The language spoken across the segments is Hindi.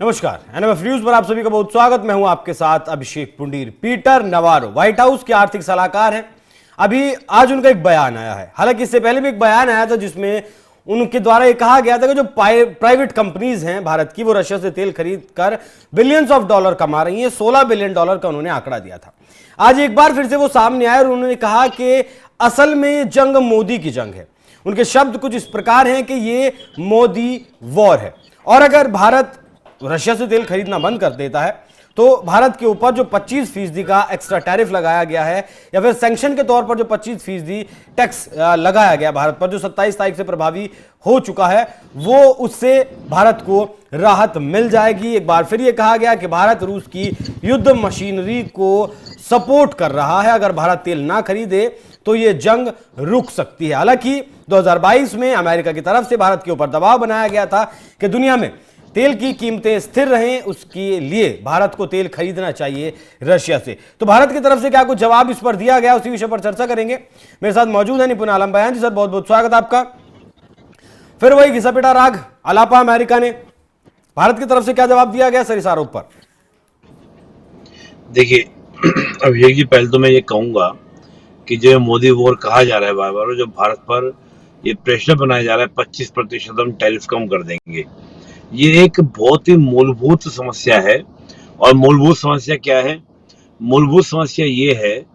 नमस्कार, एनएमएफ न्यूज पर आप सभी का बहुत स्वागत। मैं हूं आपके साथ Abhishek Pundir. Peter Navarro White House के आर्थिक सलाहकार हैं। अभी आज उनका एक बयान आया है। हालांकि इससे पहले भी एक बयान आया था जिसमें उनके द्वारा ये कहा गया था कि जो प्राइवेट कंपनीज हैं भारत की, वो रशिया से तेल खरीद कर बिलियंस ऑफ डॉलर कमा रही हैं। $16 बिलियन का उन्होंने आंकड़ा दिया था। आज एक बार फिर से वो सामने आए और उन्होंने कहा कि असल में ये जंग मोदी की जंग है। उनके शब्द कुछ इस प्रकार हैं कि ये मोदी वॉर है, और अगर भारत रशिया से तेल खरीदना बंद कर देता है तो भारत के ऊपर जो 25% का एक्स्ट्रा टैरिफ लगाया गया है, या फिर सैंक्शन के तौर पर जो 25% टैक्स लगाया गया भारत पर, जो 27 तारीख से प्रभावी हो चुका है, वो उससे भारत को राहत मिल जाएगी। एक बार फिर ये कहा गया कि भारत रूस की युद्ध मशीनरी को सपोर्ट कर रहा है। अगर भारत तेल ना खरीदे तो ये जंग रुक सकती है। हालांकि 2022 में अमेरिका की तरफ से भारत के ऊपर दबाव बनाया गया था कि दुनिया में तेल की कीमतें स्थिर रहें, उसके लिए भारत को तेल खरीदना चाहिए रशिया से। तो भारत की तरफ से क्या कुछ जवाब इस पर दिया गया, उसी विषय पर चर्चा करेंगे। मेरे साथ मौजूद है निपुण आलम बयान जी। सर, बहुत बहुत स्वागत आपका। फिर वही घिसा पिटा राग अलापा अमेरिका ने भारत की तरफ से क्या जवाब दिया गया सर इस आरोप पर? देखिए अभिषेक जी, पहले तो मैं ये कहूंगा कि जो मोदी वॉर कहा जा रहा है बार बार, जो भारत पर ये प्रेशर बनाया जा रहा है 25% हम टैरिफ कम कर देंगे, ये एक बहुत ही मूलभूत समस्या है। और मूलभूत समस्या क्या है? मूलभूत समस्या ये है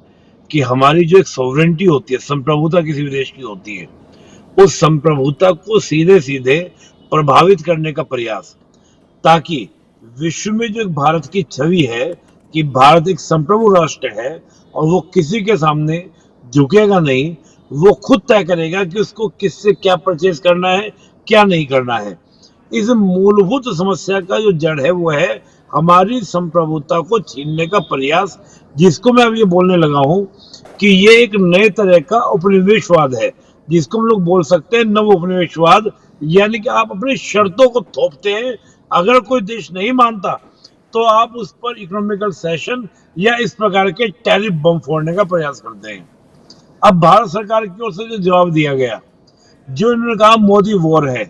कि हमारी जो एक सॉवरेंटी होती है, संप्रभुता किसी भी देश की होती है, उस संप्रभुता को सीधे सीधे प्रभावित करने का प्रयास, ताकि विश्व में जो एक भारत की छवि है कि भारत एक संप्रभु राष्ट्र है और वो किसी के सामने झुकेगा नहीं, वो खुद तय करेगा कि उसको किससे क्या परचेज करना है, क्या नहीं करना है। इस मूलभूत समस्या का जो जड़ है वो है हमारी संप्रभुता को छीनने का प्रयास, जिसको मैं अब ये बोलने लगा हूं कि ये एक नए तरह का उपनिवेशवाद है, जिसको हम लोग बोल सकते हैं नव उपनिवेशवाद। यानी कि आप अपनी शर्तों को थोपते हैं, अगर कोई देश नहीं मानता तो आप उस पर इकोनॉमिकल सेशन या इस प्रकार के टैरिफ बम फोड़ने का प्रयास करते हैं। अब भारत सरकार की ओर से जो जवाब दिया गया, जो इन्होंने कहा मोदी वॉर है,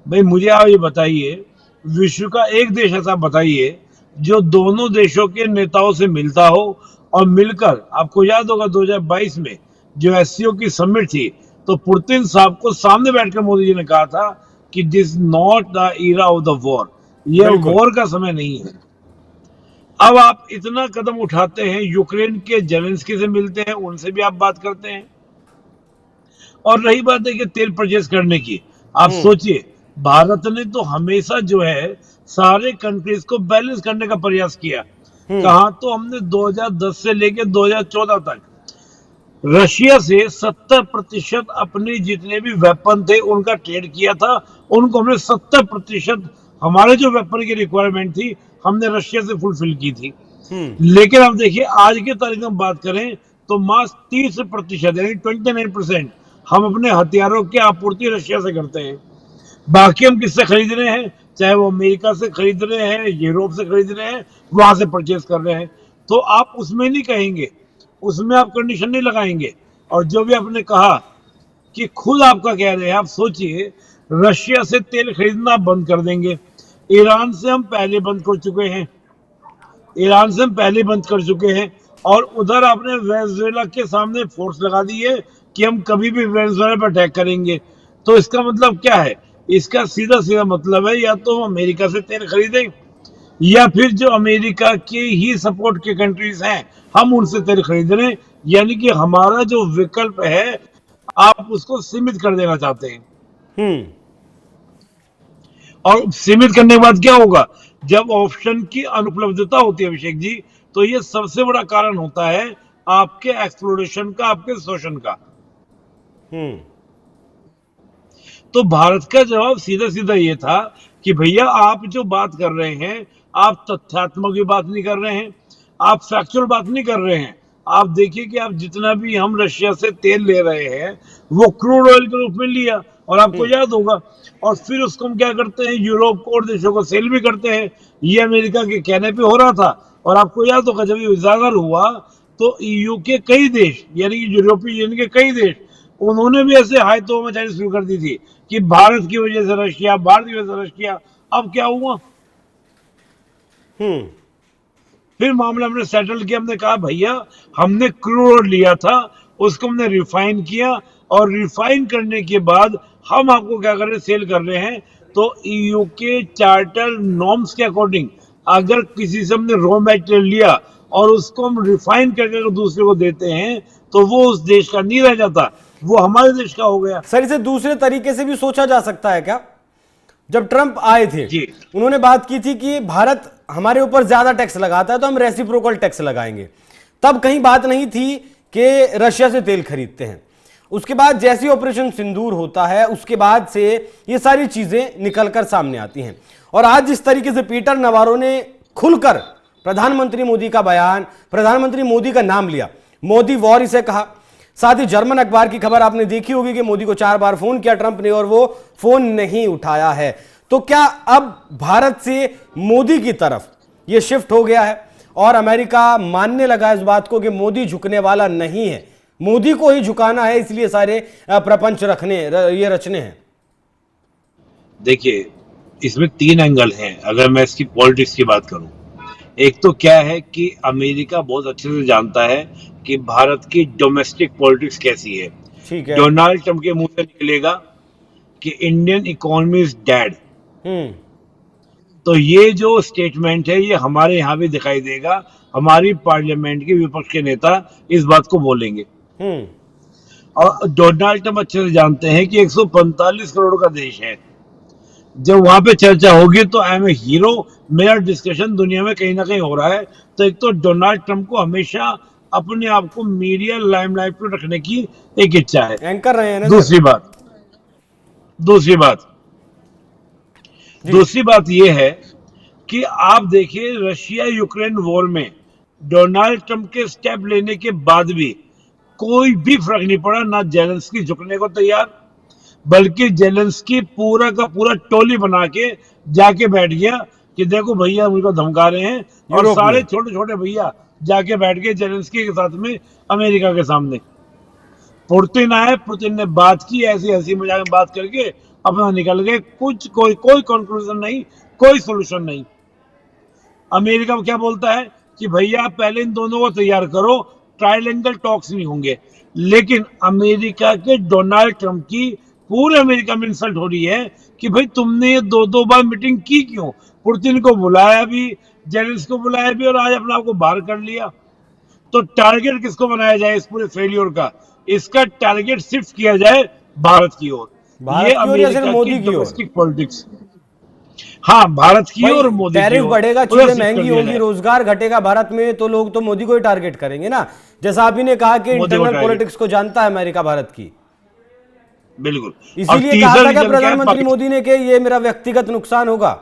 भाई मुझे आप ये बताइए, विश्व का एक देश ऐसा बताइए जो दोनों देशों के नेताओं से मिलता हो और मिलकर, आपको याद होगा 2022 में जो एससीओ की समिट थी, तो पुतिन साहब को सामने बैठकर मोदी जी ने कहा था कि this not the era of the war, ये वॉर का समय नहीं है। अब आप इतना कदम उठाते हैं, यूक्रेन के जेलेंस्की से मिलते हैं, उनसे भी आप बात करते हैं। और रही बात है कि तेल परचेज करने की, आप सोचिए, भारत ने तो हमेशा जो है सारे कंट्रीज को बैलेंस करने का प्रयास किया। कहा तो हमने 2010 से लेकर 2014 तक रशिया से 70% अपने जितने भी वेपन थे उनका ट्रेड किया था। उनको हमने 70% हमारे जो वेपन की रिक्वायरमेंट थी हमने रशिया से फुलफिल की थी। लेकिन अब देखिए, आज की तारीख में बात करें तो मात्र 30% यानी 29% हम अपने हथियारों की आपूर्ति रशिया से करते हैं। बाकी हम किससे खरीद रहे हैं? चाहे वो अमेरिका से खरीद रहे हैं, यूरोप से खरीद रहे हैं, वहां से परचेज कर रहे हैं। तो आप उसमें नहीं कहेंगे, उसमें आप कंडीशन नहीं लगाएंगे। और जो भी आपने कहा कि खुद आपका कह रहे हैं, आप सोचिए, रशिया से तेल खरीदना बंद कर देंगे। ईरान से हम पहले बंद कर चुके हैं, और उधर आपने वेनेजुएला के सामने फोर्स लगा दी है कि हम कभी भी वेनेजुएला पर अटैक करेंगे। तो इसका मतलब क्या है? इसका सीधा सीधा मतलब है या तो हम अमेरिका से तेल खरीदें, या फिर जो अमेरिका के ही सपोर्ट के कंट्रीज हैं हम उनसे तेल खरीद रहे हैं। यानी कि हमारा जो विकल्प है आप उसको सीमित कर देना चाहते हैं। और सीमित करने के बाद क्या होगा? जब ऑप्शन की अनुपलब्धता होती है अभिषेक जी, तो ये सबसे बड़ा कारण होता है आपके एक्सप्लोरेशन का, आपके शोषण का। तो भारत का जवाब सीधा सीधा ये था कि भैया आप जो बात कर रहे हैं, आप तथ्यात्मक भी बात नहीं कर रहे हैं, आप फैक्चुअल बात नहीं कर रहे हैं। आप देखिए कि आप जितना भी हम रशिया से तेल ले रहे हैं वो क्रूड ऑयल के रूप में लिया, और आपको याद होगा, और फिर उसको हम क्या करते हैं, यूरोप को और देशों को सेल भी करते हैं। ये अमेरिका के कहने पे हो रहा था। और आपको याद होगा जब ये उजागर हुआ तो ईयू के कई देश, यानी कि यूरोपीय यूनियन के कई देश, उन्होंने भी ऐसे हाय तो मचानी शुरू कर दी थी कि भारत की वजह से रशिया, भारत की वजह से रशिया। अब क्या हुआ? हम्म। फिर मामला हमने सेटल किया, हमने कहा भैया हमने क्रूड लिया था, उसको हमने रिफाइन किया, और रिफाइन करने के बाद हम आपको क्या कर रहे हैं, सेल कर रहे हैं। तो ईयू के चार्टर नॉर्म्स के अकॉर्डिंग अगर किसी से हमने रॉ मटेरियल लिया और उसको हम रिफाइन करके अगर दूसरे को देते हैं तो वो उस देश का नहीं रह जाता, वो हमारे देश का हो गया। सर, इसे दूसरे तरीके से भी सोचा जा सकता है क्या? जब ट्रंप आए थे, जी उन्होंने बात की थी कि भारत हमारे ऊपर ज्यादा टैक्स लगाता है तो हम रेसिप्रोकल टैक्स लगाएंगे। तब कहीं बात नहीं थी कि रशिया से तेल खरीदते हैं। उसके बाद जैसे ही ऑपरेशन सिंदूर होता है, उसके बाद से ये सारी चीजें निकलकर सामने आती हैं। और आज जिस तरीके से पीटर नवारो ने खुलकर प्रधानमंत्री मोदी का बयान, प्रधानमंत्री मोदी का नाम लिया, मोदी वॉर इसे कहा। साथ ही जर्मन अखबार की खबर आपने देखी होगी कि मोदी को 4 बार फोन किया ट्रंप ने और वो फोन नहीं उठाया है। तो क्या अब भारत से मोदी की तरफ ये शिफ्ट हो गया है और अमेरिका मानने लगा इस बात को कि मोदी झुकने वाला नहीं है, मोदी को ही झुकाना है, इसलिए सारे प्रपंच रचने हैं? देखिए, इसमें 3 एंगल हैं अगर मैं इसकी पॉलिटिक्स की बात करूं। एक तो क्या है कि अमेरिका बहुत अच्छे से जानता है कि भारत की डोमेस्टिक पॉलिटिक्स कैसी है। ठीक है। डोनाल्ड ट्रंप के मुंह से निकलेगा कि इंडियन इकोनॉमी इज डेड, हम्म। तो ये जो स्टेटमेंट है ये हमारे यहाँ भी दिखाई देगा। हमारी पार्लियामेंट के विपक्ष के नेता इस बात को बोलेंगे। हम्म। और डोनाल्ड ट्रंप अच्छे से जानते हैं कि 145 करोड़ का देश है। जब वहां पे चर्चा होगी तो आई एम ए हीरो, मेरा डिस्कशन दुनिया में कहीं ना कहीं हो रहा है। तो एक तो डोनाल्ड ट्रंप को हमेशा अपने आप को मीडिया लाइमलाइट पर रखने की एक इच्छा है। एंकर रहे हैं ना दूसरी बात जी। दूसरी बात यह है कि आप देखिए रशिया यूक्रेन वॉर में डोनाल्ड ट्रंप के स्टेप लेने के बाद भी कोई भी फर्क नहीं पड़ा, ना जेलेंस्की झुकने को तैयार, बल्कि जेलेंस्की पूरा का पूरा टोली बना के जाके बैठ गया कि देखो भैया मुझको धमका रहे हैं, और यूरोप सारे में। छोटे छोटे भैया जाके बैठ गए जेलेंस्की के साथ में अमेरिका के सामने। पुतिन आए, पुतिन ने बात की, ऐसी हंसी मजाक में बात करके अपना निकल गए। कोई कंक्लूजन नहीं, कोई सोल्यूशन नहीं। अमेरिका क्या बोलता है कि भैया पहले इन दोनों को तैयार करो, ट्रायलेंगल टॉक्स नहीं होंगे। लेकिन अमेरिका के डोनाल्ड ट्रंप की पूरे अमेरिका में इंसल्ट हो रही है कि भाई तुमने ये 2-2 बार मीटिंग की क्यों? पुतिन को बुलाया भी, जेलेंस्की को बुलाया भी, और आज अपने आप को बाहर कर लिया। तो टारगेट किसको बनाया जाए इस पूरे फेलियर का? इसका टारगेट शिफ्ट किया जाए भारत की ओर। ये भारत की ओर या सिर्फ अमेरिका की मोदी की ओर? डोमेस्टिक पॉलिटिक्स, हाँ भारत की भाई, और मोदी की टैरिफ ओर बढ़ेगा, उधर चीजें शिफ्ट कर महंगी दिया होगी, जाए। रोजगार घटेगा भारत में, तो लोग तो मोदी को ही टारगेट करेंगे ना। जैसा आप ही ने कहा कि मोदी को इंटरनल टारगेट, पॉलिटिक्स को जानता है अमेरिका भारत की, बिल्कुल। और इसीलिए कहा तीसरा था क्या रीजन क्या है? प्रधानमंत्री मोदी ने कि ये मेरा व्यक्तिगत नुकसान होगा।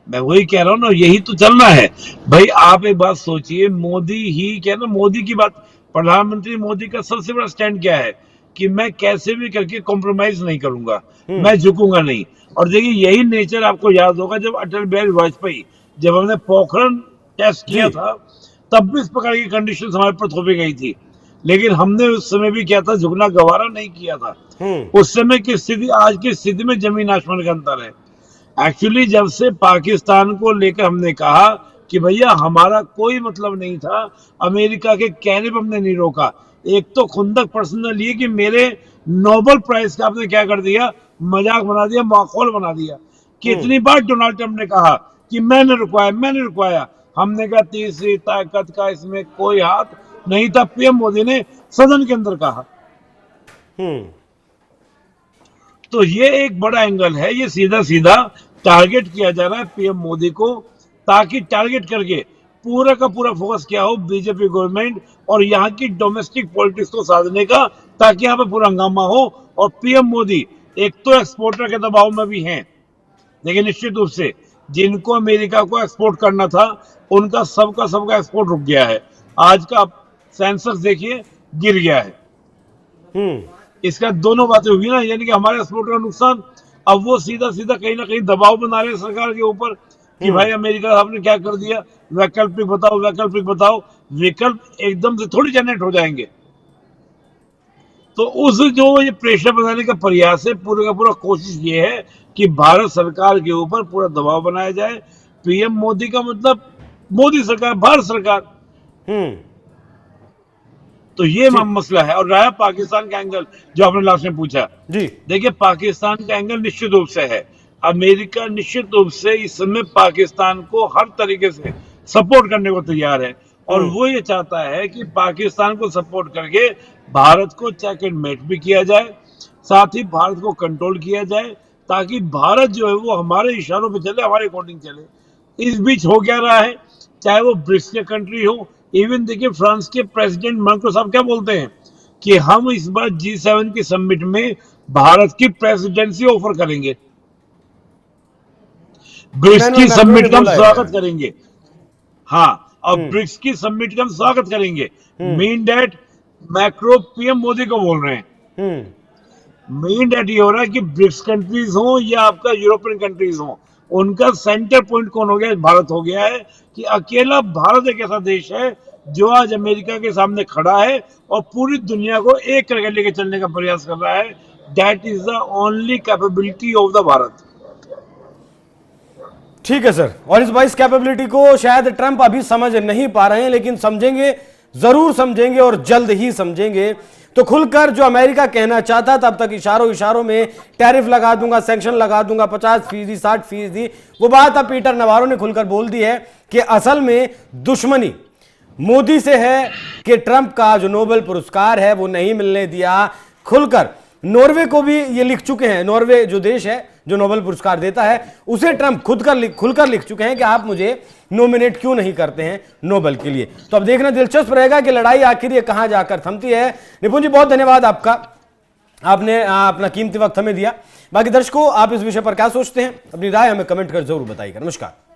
मैं वही कह रहा हूँ ना, यही तो चलना है भाई। आप एक बात सोचिए, मोदी ही क्या ना, मोदी की बात, प्रधानमंत्री मोदी का सबसे बड़ा स्टैंड क्या है कि मैं कैसे भी करके कॉम्प्रोमाइज नहीं करूंगा, मैं झुकूंगा नहीं। और देखिए यही नेचर आपको याद होगा जब अटल बिहारी वाजपेयी, जब हमने पोखरण टेस्ट किया जी। था, तब भी इस प्रकार की कंडीशन हमारे पर थोपी गई थी, लेकिन हमने उस समय भी क्या था, झुकना गवारा नहीं किया था। उस समय की स्थिति आज की स्थिति में जमीन आसमान का अंतर है। एक्चुअली जब से पाकिस्तान को लेकर हमने कहा कि भैया हमारा कोई मतलब नहीं था, अमेरिका के कहने पर हमने नहीं रोका। एक तो खुंदक पर्सनल ये कि मेरे नोबेल प्राइज का आपने क्या कर दिया, मजाक बना दिया, माखौल बना दिया। कितनी बार डोनाल्ड ट्रंप ने कहा कि मैंने रुकवाया। हमने कहा तीसरी ताकत का इसमें कोई हाथ नहीं था, पीएम मोदी ने सदन के अंदर कहा। तो ये एक बड़ा एंगल है, ये सीधा सीधा टारगेट किया जा रहा है पीएम मोदी को, ताकि टारगेट करके पूरा का पूरा फोकस क्या हो बीजेपी गवर्नमेंट और यहाँ की डोमेस्टिक पॉलिटिक्स को साधने का, ताकि यहाँ पे पूरा हंगामा हो। और पीएम मोदी एक तो एक्सपोर्टर के दबाव में भी हैं, लेकिन निश्चित रूप से जिनको अमेरिका को एक्सपोर्ट करना था उनका सबका एक्सपोर्ट रुक गया है। आज का सेंसस देखिए गिर गया है। इसका दोनों बातें हुई ना, यानी कि हमारे एक्सपोर्टर का नुकसान, अब वो सीधा सीधा कहीं ना कहीं दबाव बना रहे हैं सरकार के ऊपर कि भाई अमेरिका साहब ने क्या कर दिया, वैकल्पिक बताओ। विकल्प एकदम से थोड़ी जनरेट हो जाएंगे। तो उस जो ये प्रेशर बनाने का प्रयास है, पूरा का पूरा कोशिश ये है कि भारत सरकार के ऊपर पूरा दबाव बनाया जाए, पीएम मोदी का मतलब मोदी सरकार, भारत सरकार। हम्म। तो ये मसला है। और रहा पाकिस्तान का एंगल जो आपने लास्ट में पूछा, जी। देखिए पाकिस्तान का एंगल निश्चित रूप से है। अमेरिका निश्चित रूप से इस समय पाकिस्तान को हर तरीके से सपोर्ट करने को तैयार है, और वो ये चाहता है कि पाकिस्तान को सपोर्ट करके भारत को चेक एंड मेट भी किया जाए, साथ ही भारत को कंट्रोल किया जाए, ताकि भारत जो है वो हमारे इशारों पे चले, हमारे अकॉर्डिंग चले। इस बीच हो क्या रहा है, चाहे वो ब्रिक्स के कंट्री हो, इवन देखिए फ्रांस के प्रेसिडेंट मैक्रोन साहब क्या बोलते हैं कि हम इस बार G7 की समिट में भारत की प्रेसिडेंसी ऑफर करेंगे, ब्रिक्स की इमैनुअल मैक्रोन ने समिट का हम बोला है स्वागत बयान। करेंगे। हाँ, और ब्रिक्स की समिट का हम स्वागत करेंगे। Mean that Macron PM Modi को बोल रहे हैं। मेन डेट ये हो रहा है कि ब्रिक्स कंट्रीज हो या आपका यूरोपियन कंट्रीज हो, उनका सेंटर पॉइंट कौन हो गया, भारत हो गया है। कि अकेला भारत एक ऐसा देश है जो आज अमेरिका के सामने खड़ा है और पूरी दुनिया को एक करके लेके चलने का प्रयास कर रहा है। That is the only capability of the Bharat. ठीक है सर, और इस कैपेबिलिटी को शायद ट्रंप अभी समझ नहीं पा रहे हैं, लेकिन समझेंगे, जरूर समझेंगे और जल्द ही समझेंगे। तो खुलकर जो अमेरिका कहना चाहता तब तक इशारों इशारों में टैरिफ लगा दूंगा, सैंक्शन लगा दूंगा 50%, 60%, वो बात अब पीटर नवारो ने खुलकर बोल दी है कि असल में दुश्मनी मोदी से है कि ट्रंप का जो नोबेल पुरस्कार है वो नहीं मिलने दिया। खुलकर नॉर्वे को भी ये लिख चुके हैं, नॉर्वे जो देश है जो नोबेल पुरस्कार देता है उसे ट्रंप खुलकर लिख चुके हैं कि आप मुझे नॉमिनेट क्यों नहीं करते हैं नोबेल के लिए। तो अब देखना दिलचस्प रहेगा कि लड़ाई आखिर ये कहां जाकर थमती है। निपुण जी बहुत धन्यवाद आपका, आपने अपना कीमती वक्त हमें दिया। बाकी दर्शकों आप इस विषय पर क्या सोचते हैं, अपनी राय हमें कमेंट कर जरूर बताइएगा। नमस्कार।